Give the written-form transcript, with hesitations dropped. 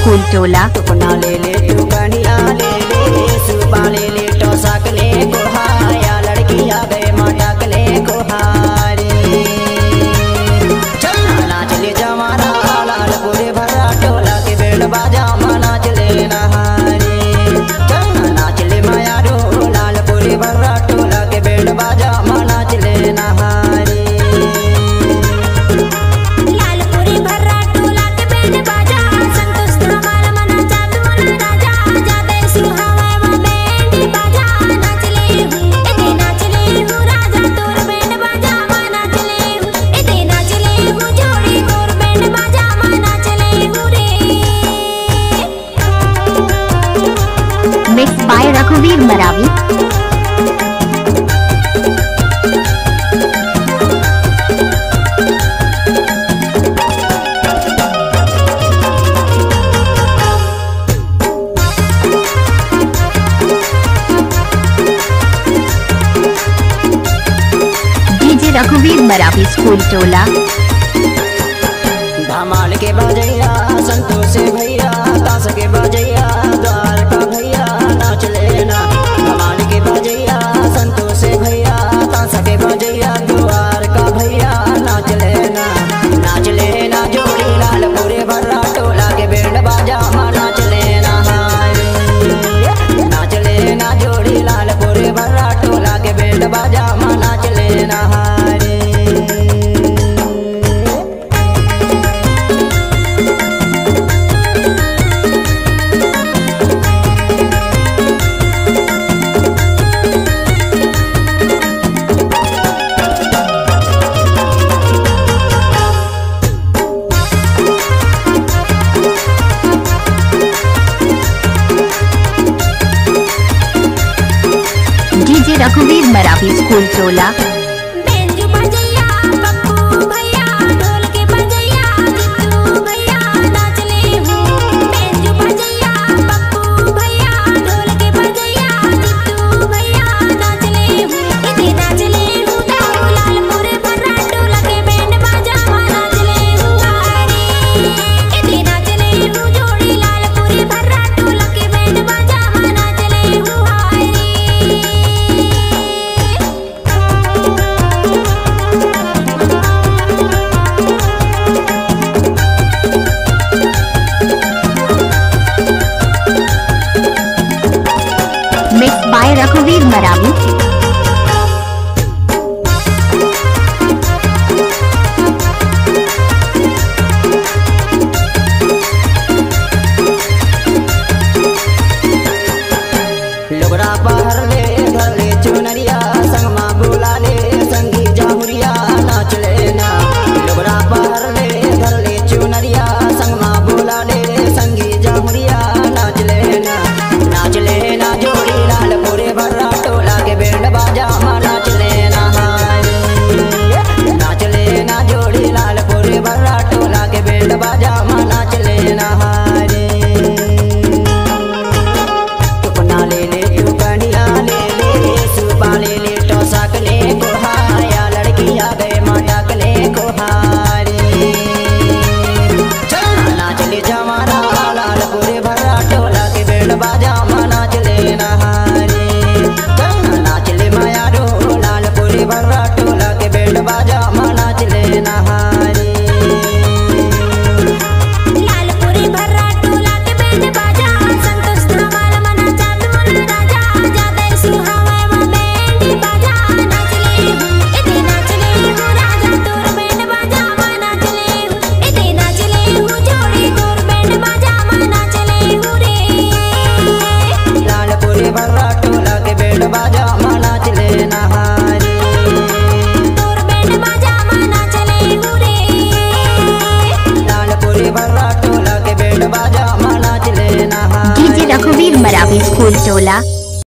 School टोला। टुकना ले ले टुकनिया ले ले सुपा ले ले टोसाक ले कोहाया लड़किया गए माटक ले कोहारे चलना नाच ले जमाना लाल पूरे भरा टोला के बेड़ बाजा माना चले नहारे चलना नाच ले माया रो लाल पूरे भरा टोला के बेड़ बाजा माना चले नहारे मिक्स बाय रघुवीर मरावी। डीजे रघुवीर मरावी स्कूल टोला। धमाल के बजैया संतोष भैया ताश के बजैया द्वार का भैया नाच लेना धमाल के बजैया संतोष भैया ताश के बजैया द्वार का भैया नाच लेना जोड़ी लाल पूरे भर्रा टोला के बैंड बाजा मां नाच लेना नाच लेना जोड़ी लाल पूरे भर्रा टोला के बैंड बाजा मां नाच लेना डीजे रघुवीर मरावी स्कूल टोला। मिक्स बाय रघुवीर मरावी। लोगरा पहर ले घर ले चुनरिया संगमा बुला ले संगी जाहुरिया नाच लेना लोगरा पहर ले घर ले चुनरिया संगमा बुला ले संगी जाहुरिया नाच लेना जोड़ी लाल पूरे भर्रा टोला के बैंड बाजा मां नाच लेना जोड़ी लाल पूरे भर्रा टोला के बैंड बाजा मां नाच लेना टुकना ले ले टुकनिया ले ले सुपा ले ले टोसाक ले कोहाया लड़किया गए माटक ले कोहारे चलना नाच ले जमाना लाल पूरे भर्रा टोला के बैंड बाजा मां नाच लेना चलना नाच ले माया रो लाल पूरे भर्रा टोला के बैंड बाजा मां नाच लेना भर्रा टोला के बैंड बाजा मां नाच लेना लाल पूरे भर्रा टोला के बैंड बाजा मां नाच लेना। डीजे रघुवीर मरावी स्कूल टोला।